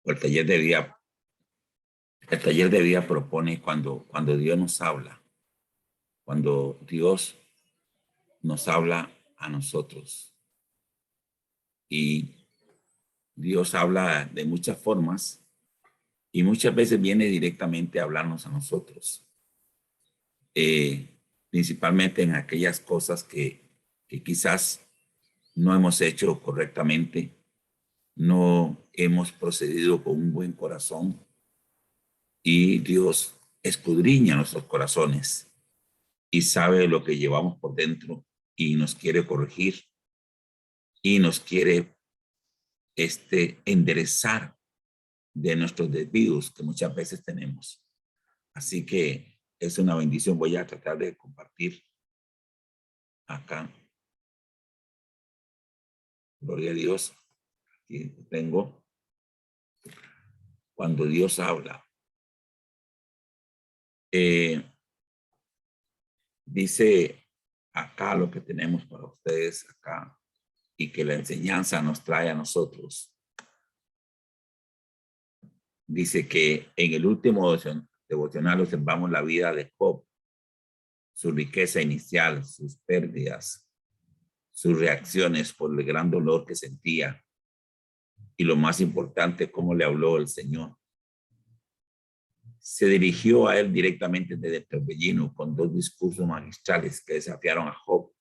El taller de vida, el taller de vida propone cuando Dios nos habla, cuando Dios nos habla a nosotros. Y Dios habla de muchas formas y muchas veces viene directamente a hablarnos a nosotros. Principalmente en aquellas cosas que quizás no hemos hecho correctamente, no hemos procedido con un buen corazón y Dios escudriña nuestros corazones y sabe lo que llevamos por dentro y nos quiere corregir y nos quiere enderezar de nuestros desvíos que muchas veces tenemos. Así que es una bendición. Voy a tratar de compartir acá. Gloria a Dios. Aquí tengo. Cuando Dios habla. Dice acá lo que tenemos para ustedes acá y que la enseñanza nos trae a nosotros. Dice que en el último devocional observamos la vida de Job, su riqueza inicial, sus pérdidas, sus reacciones por el gran dolor que sentía y lo más importante, cómo le habló el Señor. Se dirigió a él directamente desde el torbellino con 2 discursos magistrales que desafiaron a Job.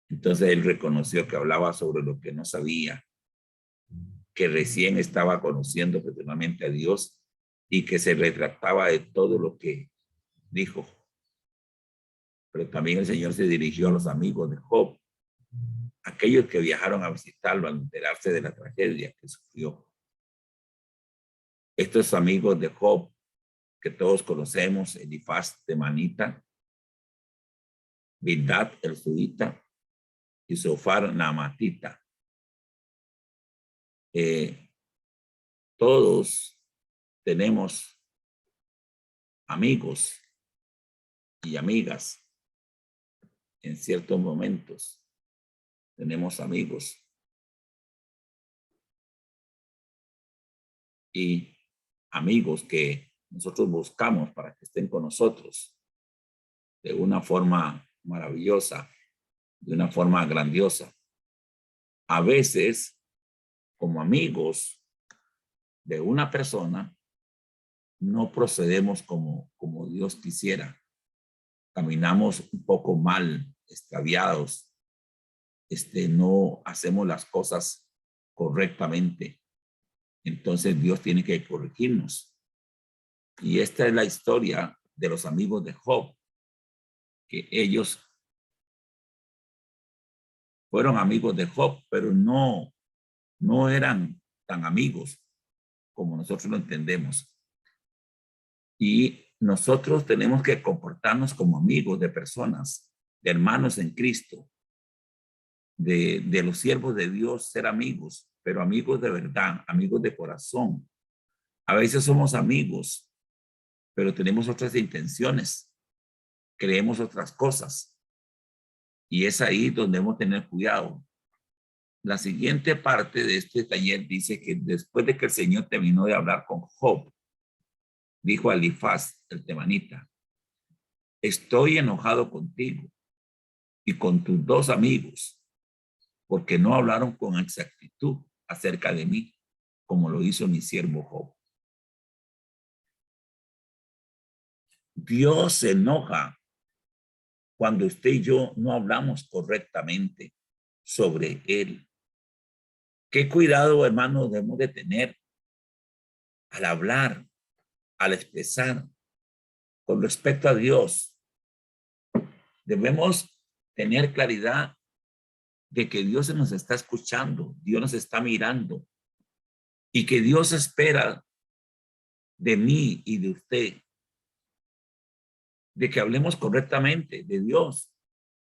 Entonces él reconoció que hablaba sobre lo que no sabía, que recién estaba conociendo personalmente a Dios y que se retractaba de todo lo que dijo. Pero también el Señor se dirigió a los amigos de Job, aquellos que viajaron a visitarlo al enterarse de la tragedia que sufrió. Estos amigos de Job, que todos conocemos, Elifaz de Manita, Bildad el Sudita y Zofar Naamatita. Todos tenemos amigos y amigas. En ciertos momentos tenemos amigos y amigos que nosotros buscamos para que estén con nosotros de una forma maravillosa, de una forma grandiosa. A veces, como amigos de una persona, no procedemos como Dios quisiera. Caminamos un poco mal, extraviados. No hacemos las cosas correctamente. Entonces Dios tiene que corregirnos. Y esta es la historia de los amigos de Job, que ellos fueron amigos de Job, pero no eran tan amigos como nosotros lo entendemos. Y nosotros tenemos que comportarnos como amigos de personas, de hermanos en Cristo, de los siervos de Dios, ser amigos, pero amigos de verdad, amigos de corazón. A veces somos amigos, pero tenemos otras intenciones, creemos otras cosas. Y es ahí donde debemos tener cuidado. La siguiente parte de este taller dice que después de que el Señor terminó de hablar con Job, dijo a Elifaz, el temanita, estoy enojado contigo y con tus 2 amigos, porque no hablaron con exactitud acerca de mí, como lo hizo mi siervo Job. Dios se enoja cuando usted y yo no hablamos correctamente sobre él. ¿Qué cuidado, hermanos, debemos de tener al hablar, al expresar con respecto a Dios? Debemos tener claridad de que Dios nos está escuchando, Dios nos está mirando y que Dios espera de mí y de usted de que hablemos correctamente de Dios,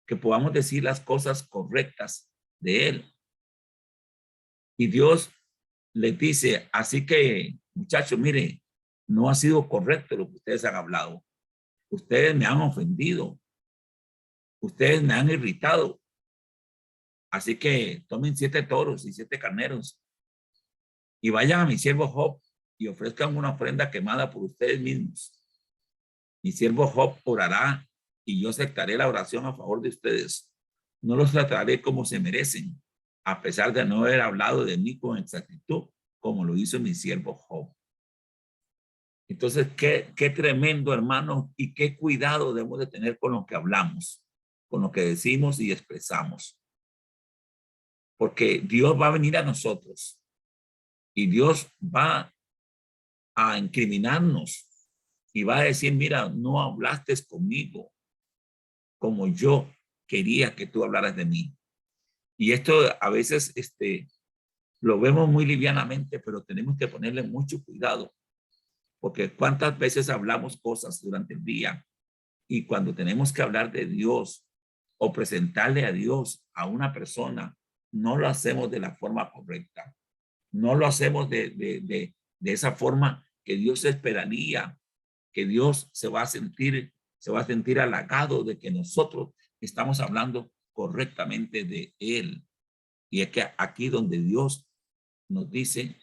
que podamos decir las cosas correctas de Él. Y Dios les dice, así que muchachos, mire, no ha sido correcto lo que ustedes han hablado. Ustedes me han ofendido. Ustedes me han irritado. Así que tomen 7 toros y 7 carneros y vayan a mi siervo Job y ofrezcan una ofrenda quemada por ustedes mismos. Mi siervo Job orará y yo aceptaré la oración a favor de ustedes. No los trataré como se merecen, a pesar de no haber hablado de mí con exactitud, como lo hizo mi siervo Job. Entonces, qué tremendo, hermano, y qué cuidado debemos de tener con lo que hablamos, con lo que decimos y expresamos. Porque Dios va a venir a nosotros y Dios va a incriminarnos y va a decir, mira, no hablaste conmigo como yo quería que tú hablaras de mí. Y esto a veces lo vemos muy livianamente, pero tenemos que ponerle mucho cuidado, porque cuántas veces hablamos cosas durante el día y cuando tenemos que hablar de Dios o presentarle a Dios a una persona, no lo hacemos de la forma correcta. No lo hacemos de esa forma que Dios esperaría, que Dios se va a sentir halagado de que nosotros estamos hablando correctamente de Él. Y es que aquí donde Dios nos dice,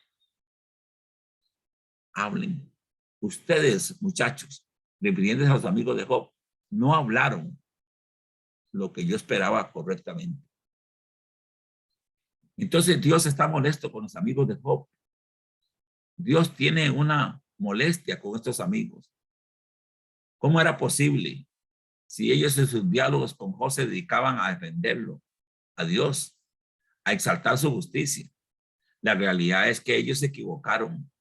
hablen. Ustedes, muchachos, refiriéndose a los amigos de Job, no hablaron lo que yo esperaba correctamente. Entonces Dios está molesto con los amigos de Job. Dios tiene una molestia con estos amigos. ¿Cómo era posible si ellos en sus diálogos con Job se dedicaban a defenderlo, a Dios, a exaltar su justicia? La realidad es que ellos se equivocaron.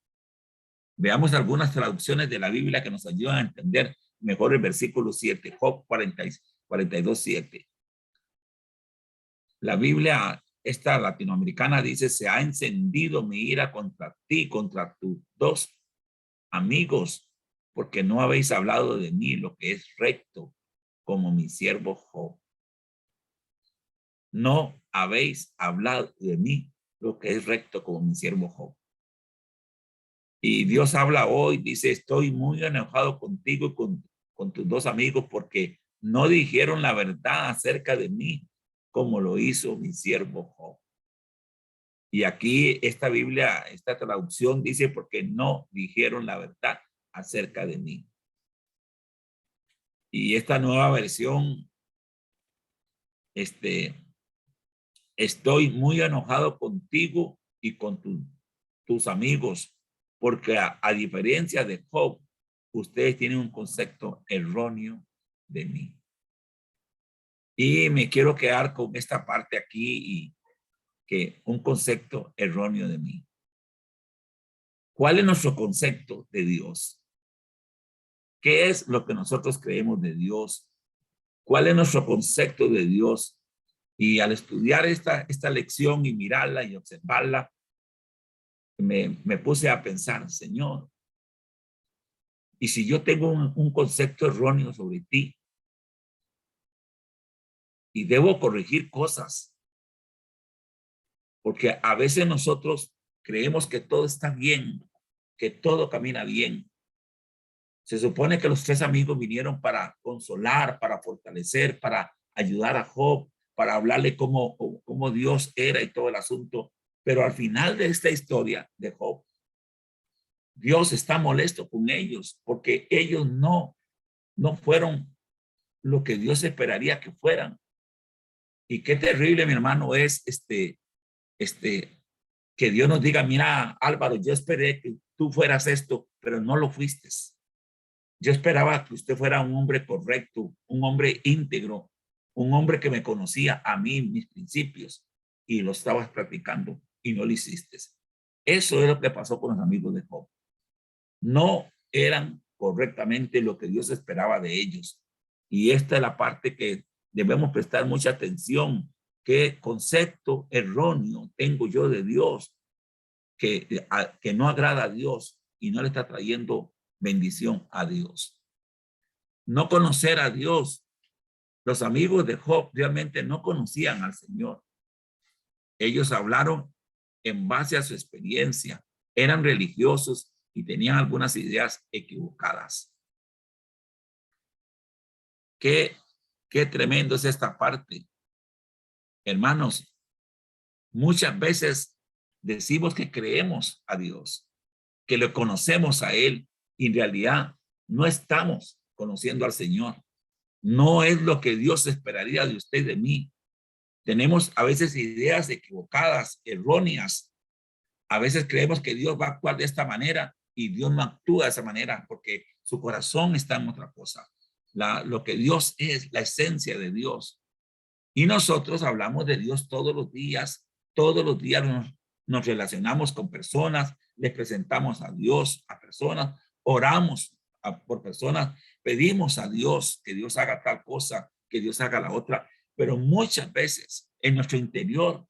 Veamos algunas traducciones de la Biblia que nos ayudan a entender mejor el versículo 7, Job 42, 7. La Biblia, esta latinoamericana, dice, se ha encendido mi ira contra ti, contra tus dos amigos, porque no habéis hablado de mí lo que es recto, como mi siervo Job. No habéis hablado de mí lo que es recto, como mi siervo Job. Y Dios habla hoy, dice, estoy muy enojado contigo y con tus dos amigos porque no dijeron la verdad acerca de mí, como lo hizo mi siervo Job. Y aquí esta Biblia, esta traducción dice, porque no dijeron la verdad acerca de mí. Y esta nueva versión, estoy muy enojado contigo y con tus amigos, porque a diferencia de Job, ustedes tienen un concepto erróneo de mí. Y me quiero quedar con esta parte aquí y que un concepto erróneo de mí. ¿Cuál es nuestro concepto de Dios? ¿Qué es lo que nosotros creemos de Dios? ¿Cuál es nuestro concepto de Dios? Y al estudiar esta lección y mirarla y observarla, me puse a pensar, Señor, y si yo tengo un concepto erróneo sobre ti y debo corregir cosas, porque a veces nosotros creemos que todo está bien, que todo camina bien. Se supone que los tres amigos vinieron para consolar, para fortalecer, para ayudar a Job, para hablarle cómo Dios era y todo el asunto. Pero al final de esta historia de Job, Dios está molesto con ellos porque ellos no fueron lo que Dios esperaría que fueran. Y qué terrible, mi hermano, es que Dios nos diga, mira, Álvaro, yo esperé que tú fueras esto, pero no lo fuiste. Yo esperaba que usted fuera un hombre correcto, un hombre íntegro, un hombre que me conocía a mí, mis principios, y lo estabas practicando y no lo hiciste. Eso es lo que pasó con los amigos de Job. No eran correctamente lo que Dios esperaba de ellos. Y esta es la parte que debemos prestar mucha atención. ¿Qué concepto erróneo tengo yo de Dios que no agrada a Dios y no le está trayendo bendición a Dios? No conocer a Dios. Los amigos de Job realmente no conocían al Señor. Ellos hablaron en base a su experiencia. Eran religiosos y tenían algunas ideas equivocadas. Qué tremendo es esta parte. Hermanos, muchas veces decimos que creemos a Dios, que lo conocemos a Él, y en realidad no estamos conociendo al Señor. No es lo que Dios esperaría de usted y de mí. Tenemos a veces ideas equivocadas, erróneas. A veces creemos que Dios va a actuar de esta manera y Dios no actúa de esa manera porque su corazón está en otra cosa. Lo que Dios es, la esencia de Dios. Y nosotros hablamos de Dios todos los días nos relacionamos con personas, les presentamos a Dios a personas, oramos por personas, pedimos a Dios que Dios haga tal cosa, que Dios haga la otra, pero muchas veces en nuestro interior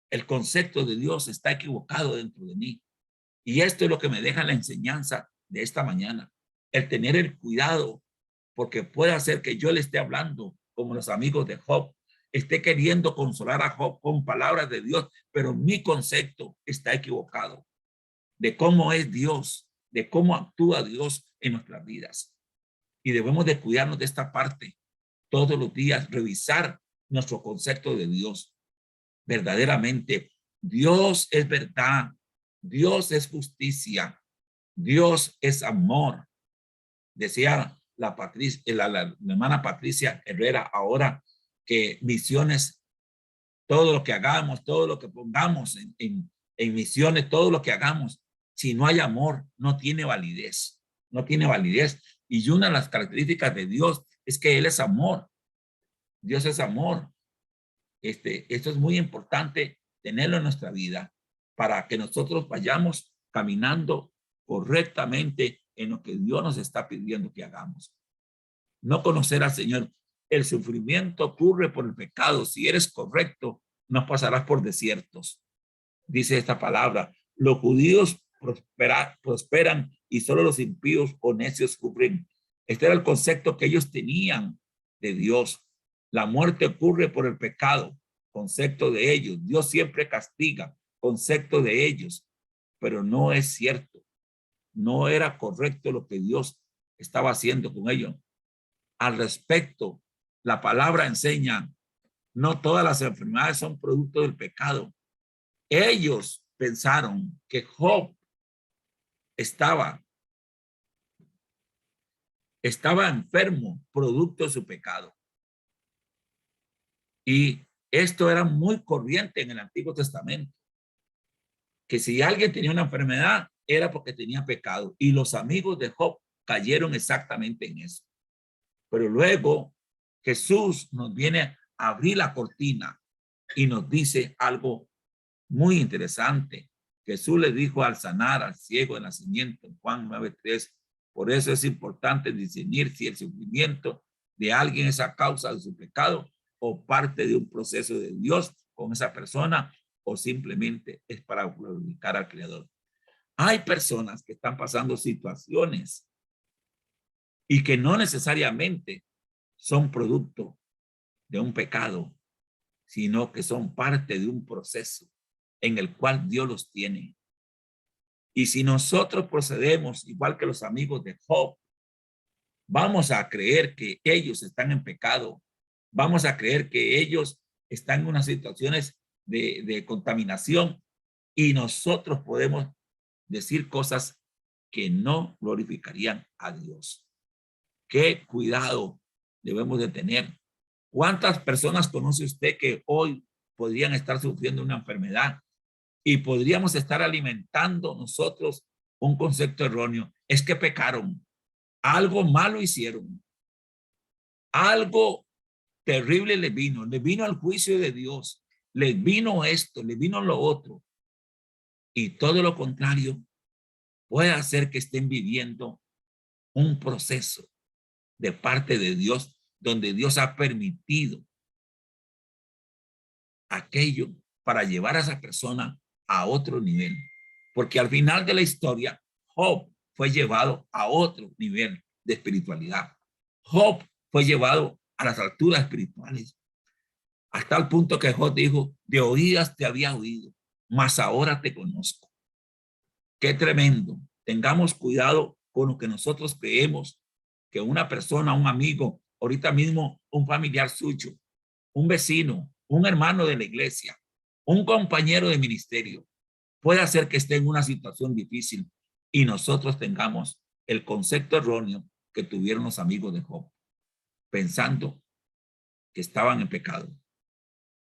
el concepto de Dios está equivocado dentro de mí. Y esto es lo que me deja la enseñanza de esta mañana, el tener el cuidado, porque puede hacer que yo le esté hablando como los amigos de Job, esté queriendo consolar a Job con palabras de Dios, pero mi concepto está equivocado de cómo es Dios, de cómo actúa Dios en nuestras vidas. Y debemos de cuidarnos de esta parte todos los días, revisar nuestro concepto de Dios. Verdaderamente, Dios es verdad, Dios es justicia, Dios es amor. Decía la hermana Patricia Herrera ahora que misiones, todo lo que hagamos, todo lo que pongamos en misiones, todo lo que hagamos, si no hay amor, no tiene validez, no tiene validez. Y una de las características de Dios es que Él es amor. Dios es amor. Esto es muy importante tenerlo en nuestra vida para que nosotros vayamos caminando correctamente en lo que Dios nos está pidiendo que hagamos. No conocer al Señor. El sufrimiento ocurre por el pecado. Si eres correcto, no pasarás por desiertos. Dice esta palabra. Los judíos prosperan y solo los impíos o necios sufren. Este era el concepto que ellos tenían de Dios. La muerte ocurre por el pecado, concepto de ellos. Dios siempre castiga, concepto de ellos. Pero no es cierto. No era correcto lo que Dios estaba haciendo con ellos. Al respecto, la palabra enseña, no todas las enfermedades son producto del pecado. Ellos pensaron que Job estaba enfermo producto de su pecado. Y esto era muy corriente en el Antiguo Testamento, que si alguien tenía una enfermedad era porque tenía pecado, y los amigos de Job cayeron exactamente en eso. Pero luego Jesús nos viene a abrir la cortina y nos dice algo muy interesante. Jesús le dijo al sanar al ciego de nacimiento en Juan 9:3, por eso es importante discernir si el sufrimiento de alguien es a causa de su pecado o parte de un proceso de Dios con esa persona o simplemente es para glorificar al Creador. Hay personas que están pasando situaciones y que no necesariamente son producto de un pecado, sino que son parte de un proceso en el cual Dios los tiene. Y si nosotros procedemos igual que los amigos de Job, vamos a creer que ellos están en pecado, vamos a creer que ellos están en unas situaciones de contaminación y nosotros podemos decir cosas que no glorificarían a Dios. Qué cuidado debemos de tener. ¿Cuántas personas conoce usted que hoy podrían estar sufriendo una enfermedad y podríamos estar alimentando nosotros un concepto erróneo? Es que pecaron, algo malo hicieron, algo terrible les vino el juicio de Dios, les vino esto, les vino lo otro. Y todo lo contrario puede hacer que estén viviendo un proceso de parte de Dios, donde Dios ha permitido aquello para llevar a esa persona a otro nivel. Porque al final de la historia, Job fue llevado a otro nivel de espiritualidad. Job fue llevado a las alturas espirituales, hasta el punto que Job dijo, de oídas te había oído, mas ahora te conozco. Qué tremendo. Tengamos cuidado con lo que nosotros creemos que una persona, un amigo, ahorita mismo un familiar suyo, un vecino, un hermano de la iglesia, un compañero de ministerio, puede hacer que esté en una situación difícil y nosotros tengamos el concepto erróneo que tuvieron los amigos de Job, pensando que estaban en pecado.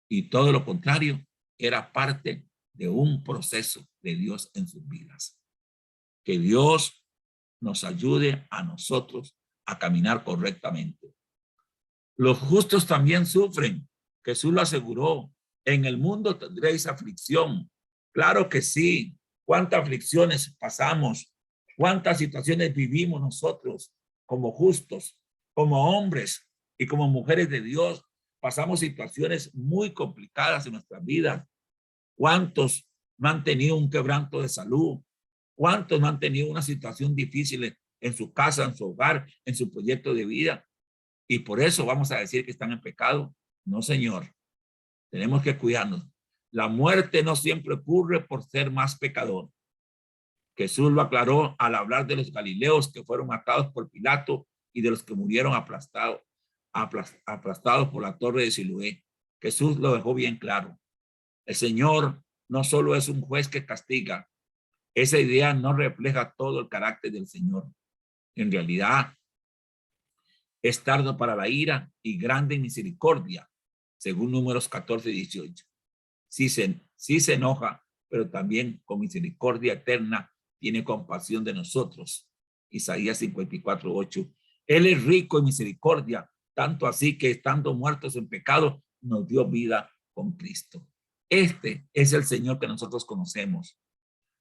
Y todo lo contrario, era parte de un proceso de Dios en sus vidas. Que Dios nos ayude a nosotros a caminar correctamente. Los justos también sufren. Jesús lo aseguró. En el mundo tendréis aflicción. Claro que sí. ¿Cuántas aflicciones pasamos? ¿Cuántas situaciones vivimos nosotros como justos, como hombres y como mujeres de Dios? Pasamos situaciones muy complicadas en nuestras vidas. ¿Cuántos no han tenido un quebranto de salud? ¿Cuántos no han tenido una situación difícil en su casa, en su hogar, en su proyecto de vida? Y por eso vamos a decir que están en pecado. No, Señor. Tenemos que cuidarnos. La muerte no siempre ocurre por ser más pecador. Jesús lo aclaró al hablar de los galileos que fueron matados por Pilato y de los que murieron aplastados por la torre de Siloé. Jesús lo dejó bien claro. El Señor no solo es un juez que castiga. Esa idea no refleja todo el carácter del Señor. En realidad, es tardo para la ira y grande en misericordia, según Números 14 y 18. Sí se enoja, pero también con misericordia eterna tiene compasión de nosotros. Isaías 54, 8. Él es rico en misericordia, tanto así que estando muertos en pecado, nos dio vida con Cristo. Este es el Señor que nosotros conocemos.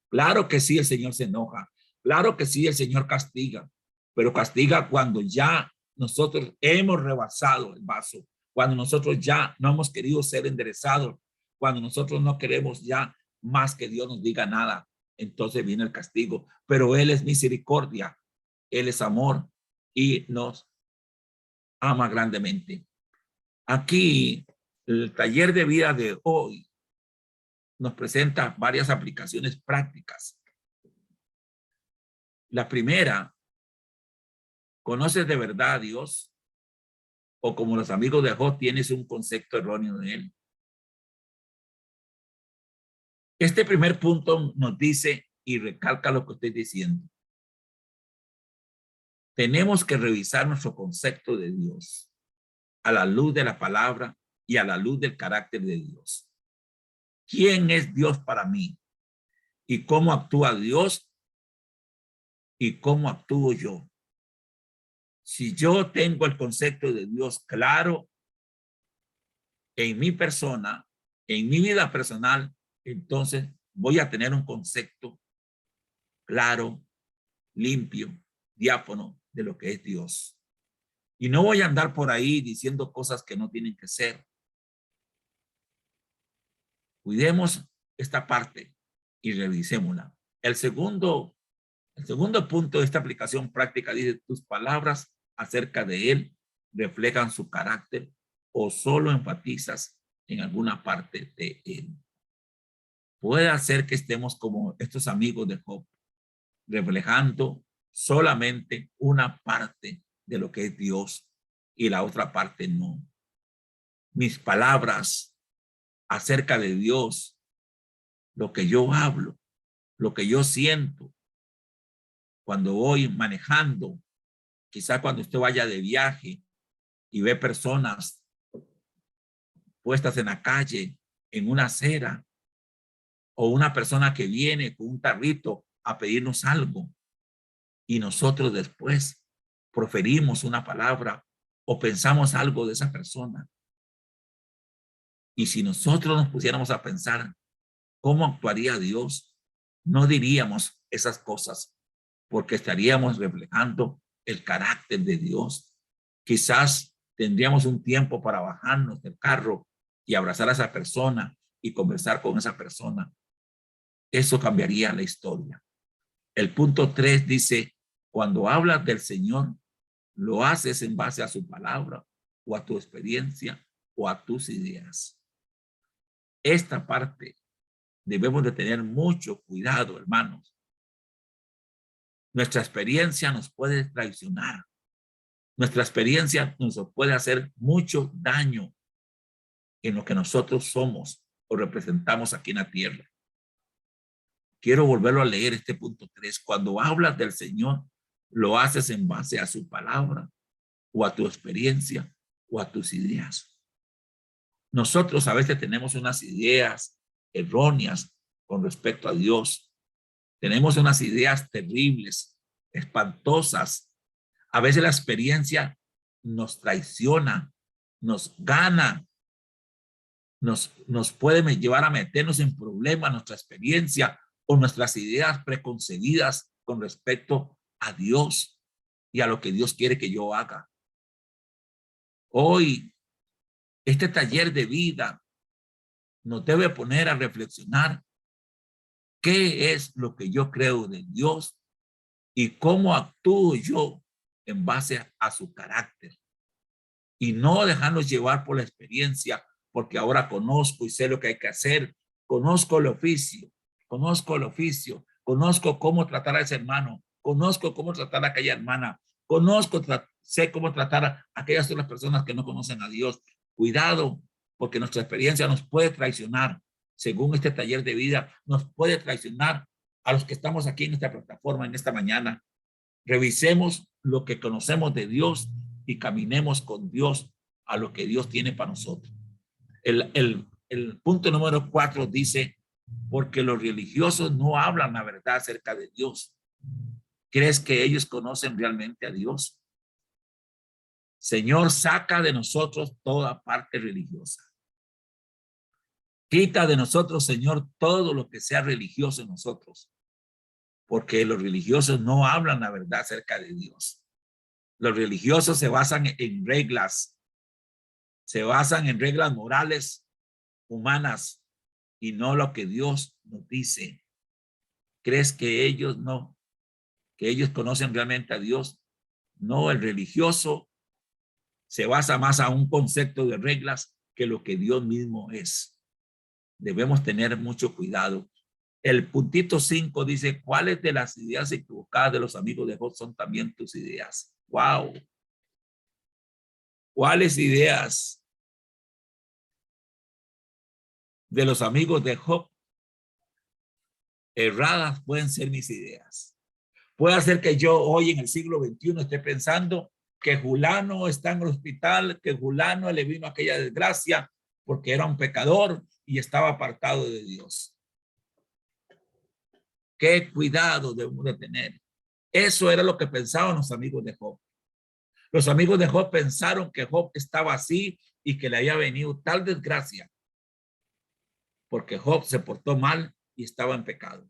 Claro que sí, el Señor se enoja. Claro que sí, el Señor castiga, pero castiga cuando ya nosotros hemos rebasado el vaso, cuando nosotros ya no hemos querido ser enderezados, cuando nosotros no queremos ya más que Dios nos diga nada, entonces viene el castigo. Pero Él es misericordia, Él es amor y nos ama grandemente. Aquí, el taller de vida de hoy nos presenta varias aplicaciones prácticas. La primera, ¿conoces de verdad a Dios? O como los amigos de Job, tienes un concepto erróneo de él. Este primer punto nos dice y recalca lo que estoy diciendo. Tenemos que revisar nuestro concepto de Dios a la luz de la palabra y a la luz del carácter de Dios. ¿Quién es Dios para mí? ¿Y cómo actúa Dios? ¿Y cómo actúo yo? Si yo tengo el concepto de Dios claro en mi persona, en mi vida personal, entonces voy a tener un concepto claro, limpio, diáfano de lo que es Dios. Y no voy a andar por ahí diciendo cosas que no tienen que ser. Cuidemos esta parte y revisémosla. El segundo punto de esta aplicación práctica dice: tus palabras acerca de él reflejan su carácter o solo enfatizas en alguna parte de él. Puede hacer que estemos como estos amigos de Job, reflejando solamente una parte de lo que es Dios y la otra parte no. Mis palabras acerca de Dios, lo que yo hablo, lo que yo siento cuando voy manejando, quizá cuando usted vaya de viaje y ve personas puestas en la calle, en una acera, o una persona que viene con un tarrito a pedirnos algo y nosotros después proferimos una palabra o pensamos algo de esa persona. Y si nosotros nos pusiéramos a pensar cómo actuaría Dios, no diríamos esas cosas porque estaríamos reflejando el carácter de Dios. Quizás tendríamos un tiempo para bajarnos del carro y abrazar a esa persona y conversar con esa persona. Eso cambiaría la historia. El punto 3 dice: cuando hablas del Señor, lo haces en base a su palabra o a tu experiencia o a tus ideas. Esta parte debemos de tener mucho cuidado, hermanos. Nuestra experiencia nos puede traicionar. Nuestra experiencia nos puede hacer mucho daño en lo que nosotros somos o representamos aquí en la tierra. quiero volverlo a leer este punto 3. Cuando hablas del Señor, lo haces en base a su palabra o a tu experiencia o a tus ideas. Nosotros a veces tenemos unas ideas erróneas con respecto a Dios. Tenemos unas ideas terribles, espantosas. A veces la experiencia nos traiciona, nos gana, nos puede llevar a meternos en problemas, nuestra experiencia o nuestras ideas preconcebidas con respecto a Dios y a lo que Dios quiere que yo haga. Hoy, este taller de vida nos debe poner a reflexionar qué es lo que yo creo de Dios y cómo actúo yo en base a su carácter. Y no dejarnos llevar por la experiencia, porque ahora conozco y sé lo que hay que hacer. Conozco el oficio, conozco cómo tratar a ese hermano, conozco cómo tratar a aquella hermana, sé cómo tratar a aquellas otras personas que no conocen a Dios. Cuidado, porque nuestra experiencia nos puede traicionar. Según este taller de vida, nos puede traicionar a los que estamos aquí en esta plataforma en esta mañana. Revisemos lo que conocemos de Dios y caminemos con Dios a lo que Dios tiene para nosotros. El punto número 4 dice, porque los religiosos no hablan la verdad acerca de Dios. ¿Crees que ellos conocen realmente a Dios? Señor, saca de nosotros toda parte religiosa. Quita de nosotros, Señor, todo lo que sea religioso en nosotros. Porque los religiosos no hablan la verdad acerca de Dios. Los religiosos se basan en reglas, morales humanas y no lo que Dios nos dice. ¿Crees que ellos conocen realmente a Dios? No, el religioso se basa más a un concepto de reglas que lo que Dios mismo es. Debemos tener mucho cuidado. El puntito 5 dice, ¿cuáles de las ideas equivocadas de los amigos de Job son también tus ideas? ¡Wow! ¿Cuáles ideas de los amigos de Job erradas pueden ser mis ideas? Puede ser que yo hoy en el siglo XXI esté pensando que Julano está en el hospital, que Julano le vino aquella desgracia porque era un pecador y estaba apartado de Dios. Qué cuidado debemos de tener. Eso era lo que pensaban los amigos de Job. Los amigos de Job pensaron que Job estaba así y que le había venido tal desgracia porque Job se portó mal y estaba en pecado.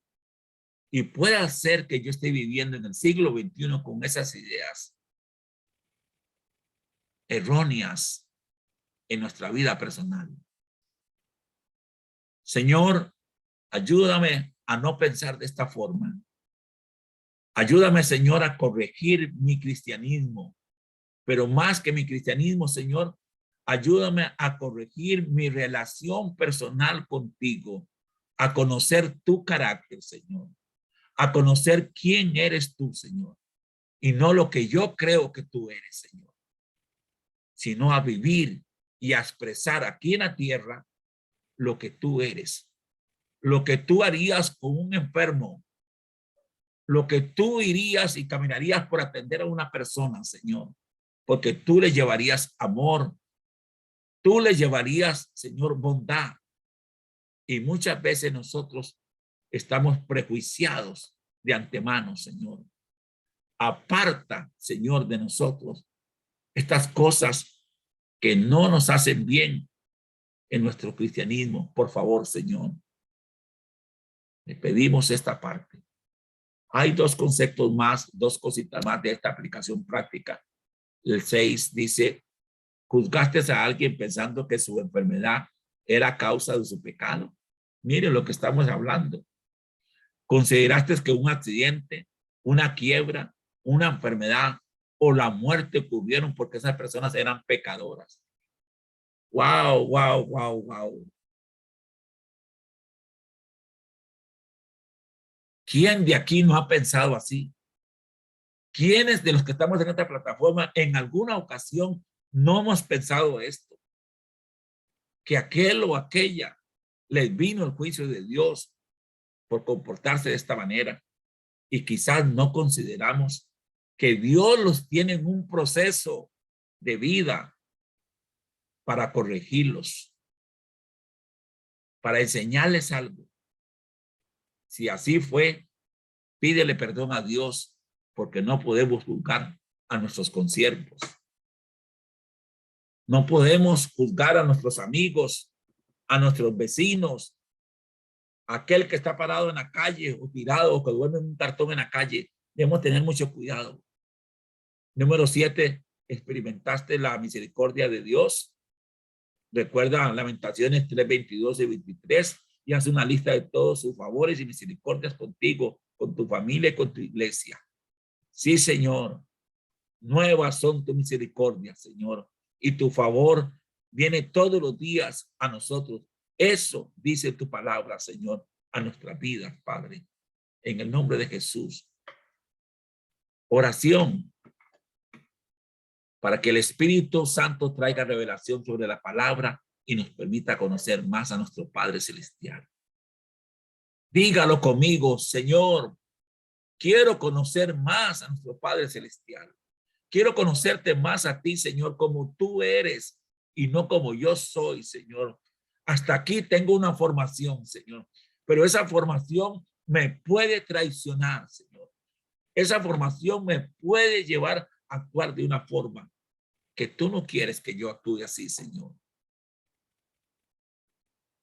Y puede ser que yo esté viviendo en el siglo XXI con esas ideas erróneas en nuestra vida personal. Señor, ayúdame a no pensar de esta forma. Ayúdame, Señor, a corregir mi cristianismo. Pero más que mi cristianismo, Señor, ayúdame a corregir mi relación personal contigo, a conocer tu carácter, Señor, a conocer quién eres tú, Señor, y no lo que yo creo que tú eres, Señor, sino a vivir y a expresar aquí en la tierra lo que tú eres, lo que tú harías con un enfermo, lo que tú irías y caminarías por atender a una persona, Señor, porque tú le llevarías amor, tú le llevarías, Señor, bondad. Y muchas veces nosotros estamos prejuiciados de antemano, Señor. Aparta, Señor, de nosotros estas cosas que no nos hacen bien en nuestro cristianismo. Por favor, Señor, le pedimos esta parte. Hay dos conceptos más, dos cositas más de esta aplicación práctica. El 6 dice, ¿juzgaste a alguien pensando que su enfermedad era causa de su pecado? Miren lo que estamos hablando. ¿Consideraste que un accidente, una quiebra, una enfermedad o la muerte ocurrieron porque esas personas eran pecadoras? Wow, wow, wow, wow. ¿Quién de aquí no ha pensado así? ¿Quiénes de los que estamos en esta plataforma en alguna ocasión no hemos pensado esto? Que aquel o aquella les vino el juicio de Dios por comportarse de esta manera. Y quizás no consideramos que Dios los tiene en un proceso de vida para corregirlos, para enseñarles algo. Si así fue, pídele perdón a Dios, porque no podemos juzgar a nuestros consiervos. No podemos juzgar a nuestros amigos, a nuestros vecinos, a aquel que está parado en la calle o tirado o que duerme en un cartón en la calle. Debemos tener mucho cuidado. Número 7, ¿experimentaste la misericordia de Dios? Recuerda Lamentaciones 3, 22 y 23 y haz una lista de todos sus favores y misericordias contigo, con tu familia y con tu iglesia. Sí, Señor, nuevas son tus misericordias, Señor, y tu favor viene todos los días a nosotros. Eso dice tu palabra, Señor, a nuestras vidas, Padre, en el nombre de Jesús. Oración para que el Espíritu Santo traiga revelación sobre la palabra y nos permita conocer más a nuestro Padre Celestial. Dígalo conmigo, Señor, quiero conocer más a nuestro Padre Celestial. Quiero conocerte más a ti, Señor, como tú eres y no como yo soy, Señor. Hasta aquí tengo una formación, Señor, pero esa formación me puede traicionar, Señor. Esa formación me puede llevar a actuar de una forma que tú no quieres que yo actúe así, Señor.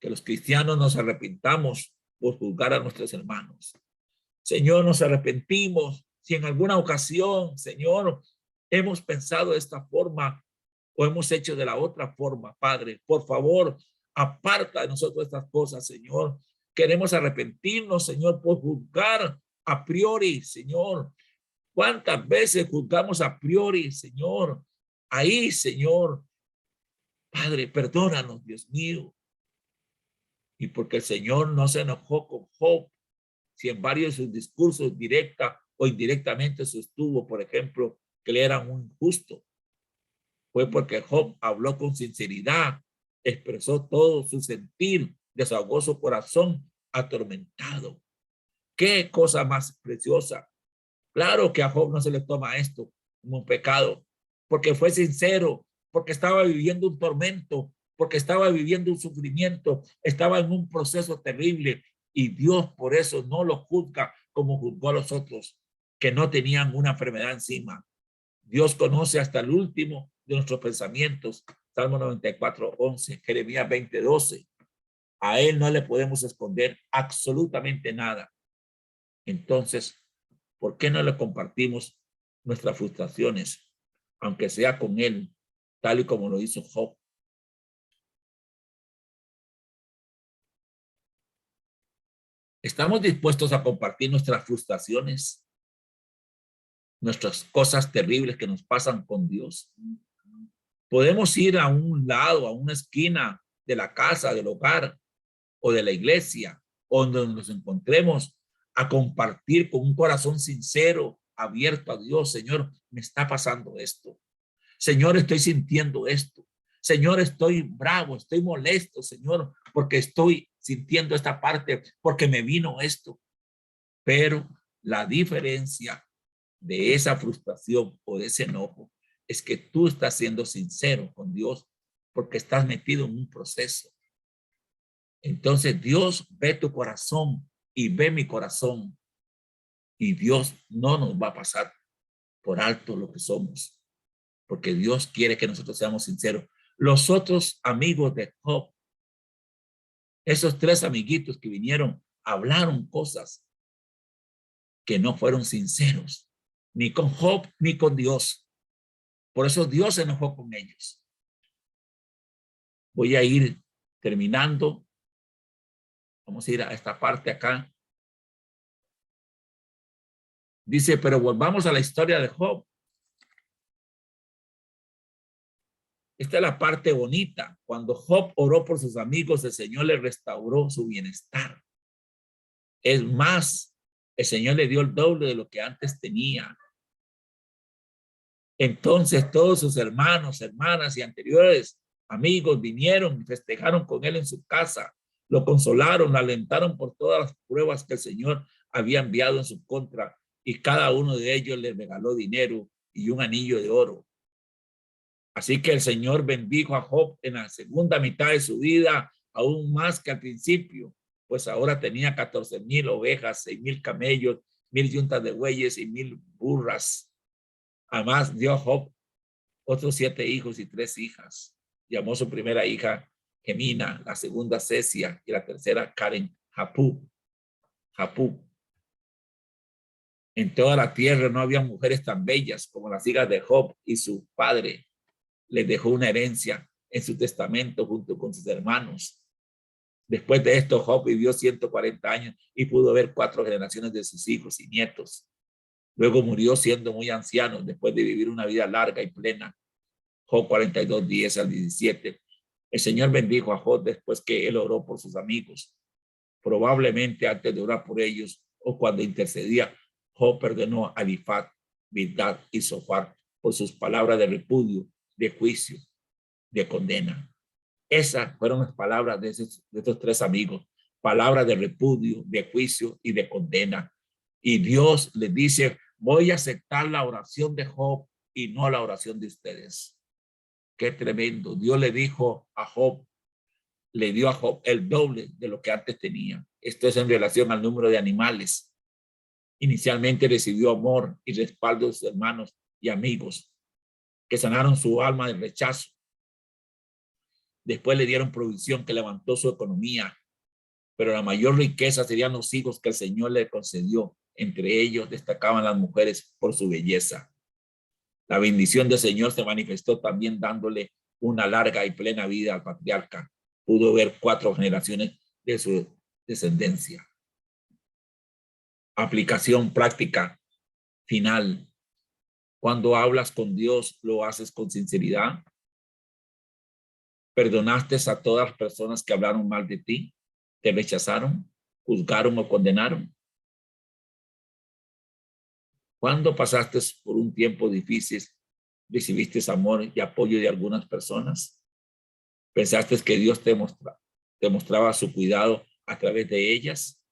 Que los cristianos nos arrepintamos por juzgar a nuestros hermanos. Señor, nos arrepentimos si en alguna ocasión, Señor, hemos pensado de esta forma o hemos hecho de la otra forma, Padre. Por favor, aparta de nosotros estas cosas, Señor. Queremos arrepentirnos, Señor, por juzgar a priori, Señor. ¿Cuántas veces juzgamos a priori, Señor? Ahí, Señor. Padre, perdónanos, Dios mío. Y porque el Señor no se enojó con Job, si en varios de sus discursos directa o indirectamente sostuvo, por ejemplo, que él era un injusto, fue porque Job habló con sinceridad, expresó todo su sentir, desahogó su corazón atormentado. Qué cosa más preciosa. Claro que a Job no se le toma esto como un pecado, porque fue sincero, porque estaba viviendo un tormento, porque estaba viviendo un sufrimiento, estaba en un proceso terrible y Dios por eso no lo juzga como juzgó a los otros que no tenían una enfermedad encima. Dios conoce hasta el último de nuestros pensamientos. Salmo 94, 11, Jeremías 20, 12. A él no le podemos esconder absolutamente nada. Entonces, ¿por qué no le compartimos nuestras frustraciones, aunque sea con él, tal y como lo hizo Job? ¿Estamos dispuestos a compartir nuestras frustraciones, nuestras cosas terribles que nos pasan con Dios? Podemos ir a un lado, a una esquina de la casa, del hogar o de la iglesia, donde nos encontremos, a compartir con un corazón sincero, abierto a Dios. Señor, me está pasando esto. Señor, estoy sintiendo esto. Señor, estoy bravo, estoy molesto, Señor, porque estoy sintiendo esta parte, porque me vino esto. Pero la diferencia de esa frustración o de ese enojo es que tú estás siendo sincero con Dios porque estás metido en un proceso. Entonces Dios ve tu corazón y ve mi corazón y Dios no nos va a pasar por alto lo que somos, porque Dios quiere que nosotros seamos sinceros. Los otros amigos de Job, esos 3 amiguitos que vinieron, hablaron cosas que no fueron sinceros, ni con Job ni con Dios. Por eso Dios se enojó con ellos. Voy a ir terminando. Vamos a ir a esta parte acá. Dice, pero volvamos a la historia de Job. Esta es la parte bonita. Cuando Job oró por sus amigos, el Señor le restauró su bienestar. Es más, el Señor le dio el doble de lo que antes tenía. Entonces todos sus hermanos, hermanas y anteriores amigos vinieron y festejaron con él en su casa. Lo consolaron, lo alentaron por todas las pruebas que el Señor había enviado en su contra, y cada uno de ellos le regaló dinero y un anillo de oro. Así que el Señor bendijo a Job en la segunda mitad de su vida, aún más que al principio, pues ahora tenía 14,000 ovejas, 6,000 camellos, 1,000 yuntas de bueyes y 1,000 burras. Además dio a Job otros 7 hijos y 3 hijas. Llamó a su primera hija Gemina, la segunda Cesia y la tercera Karen Japú. En toda la tierra no había mujeres tan bellas como las hijas de Job, y su padre les dejó una herencia en su testamento junto con sus hermanos. Después de esto, Job vivió 140 años y pudo ver 4 generaciones de sus hijos y nietos. Luego murió siendo muy anciano después de vivir una vida larga y plena. Job 42, 10 al 17. El Señor bendijo a Job después que él oró por sus amigos. Probablemente antes de orar por ellos o cuando intercedía, Job perdonó a Elifaz, Bildad y Zofar por sus palabras de repudio, de juicio, de condena. Esas fueron las palabras de estos 3 amigos, palabras de repudio, de juicio y de condena. Y Dios les dice, voy a aceptar la oración de Job y no la oración de ustedes. Qué tremendo. Dios le dijo a Job, le dio a Job el doble de lo que antes tenía. Esto es en relación al número de animales. Inicialmente recibió amor y respaldo de sus hermanos y amigos que sanaron su alma del rechazo. Después le dieron provisión que levantó su economía, pero la mayor riqueza serían los hijos que el Señor le concedió. Entre ellos destacaban las mujeres por su belleza. La bendición del Señor se manifestó también dándole una larga y plena vida al patriarca. Pudo ver 4 generaciones de su descendencia. Aplicación práctica final. Cuando hablas con Dios, ¿lo haces con sinceridad? ¿Perdonaste a todas las personas que hablaron mal de ti? ¿Te rechazaron, juzgaron o condenaron? ¿Cuándo pasaste por un tiempo difícil, recibiste amor y apoyo de algunas personas? ¿Pensaste que Dios te mostraba su cuidado a través de ellas?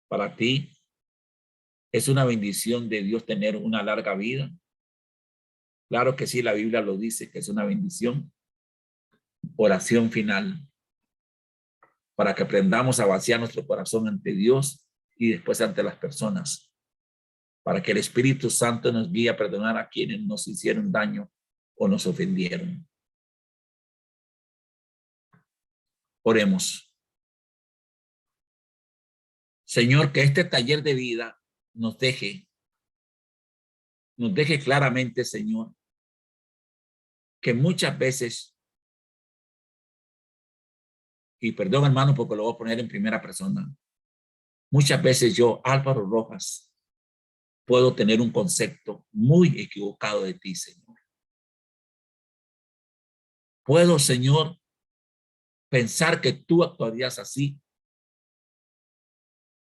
Para ti, ¿es una bendición de Dios tener una larga vida? Claro que sí, la Biblia lo dice, que es una bendición. Oración final, para que aprendamos a vaciar nuestro corazón ante Dios y después ante las personas, para que el Espíritu Santo nos guíe a perdonar a quienes nos hicieron daño o nos ofendieron. Oremos. Señor, que este taller de vida nos deje claramente, Señor, que muchas veces, y perdón hermano porque lo voy a poner en primera persona, muchas veces yo, Álvaro Rojas, puedo tener un concepto muy equivocado de ti, Señor. Puedo, Señor, pensar que tú actuarías así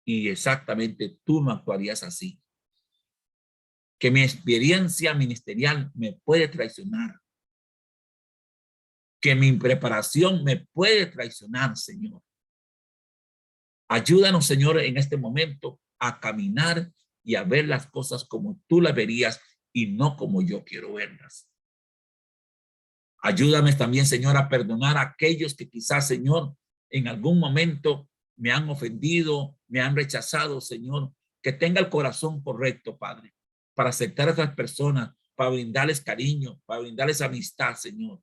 y exactamente tú no actuarías así. Que mi experiencia ministerial me puede traicionar. Que mi preparación me puede traicionar, Señor. Ayúdanos, Señor, en este momento a caminar y a ver las cosas como tú las verías y no como yo quiero verlas. Ayúdame también, Señor, a perdonar a aquellos que quizás, Señor, en algún momento me han ofendido, me han rechazado, Señor. Que tenga el corazón correcto, Padre, para aceptar a esas personas, para brindarles cariño, para brindarles amistad, Señor.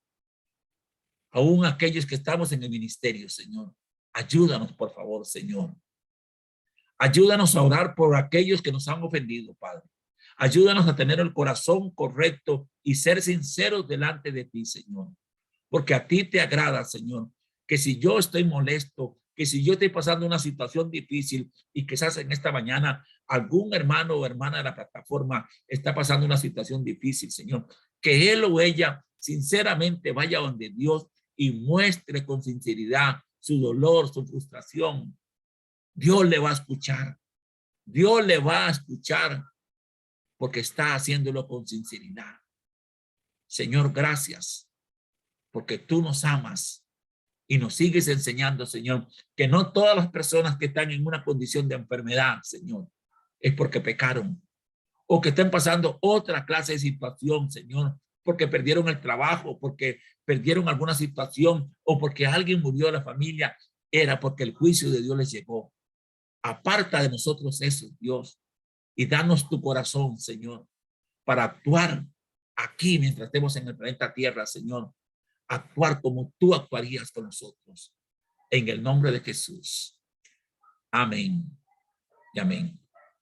Aún aquellos que estamos en el ministerio, Señor. Ayúdanos, por favor, Señor. Ayúdanos a orar por aquellos que nos han ofendido, Padre. Ayúdanos a tener el corazón correcto y ser sinceros delante de ti, Señor. Porque a ti te agrada, Señor, que si yo estoy molesto, que si yo estoy pasando una situación difícil y quizás en esta mañana algún hermano o hermana de la plataforma está pasando una situación difícil, Señor, que él o ella sinceramente vaya donde Dios y muestre con sinceridad su dolor, su frustración. Dios le va a escuchar. Dios le va a escuchar porque está haciéndolo con sinceridad. Señor, gracias porque tú nos amas Y nos sigues enseñando, Señor, que no todas las personas que están en una condición de enfermedad, Señor, es porque pecaron o que estén pasando otra clase de situación, Señor, porque perdieron el trabajo, porque perdieron alguna situación o porque alguien murió de la familia, era porque el juicio de Dios les llegó. Aparta de nosotros eso, Dios, y danos tu corazón, Señor, para actuar aquí mientras estemos en el planeta Tierra, Señor, actuar como tú actuarías con nosotros. En el nombre de Jesús. Amén y amén.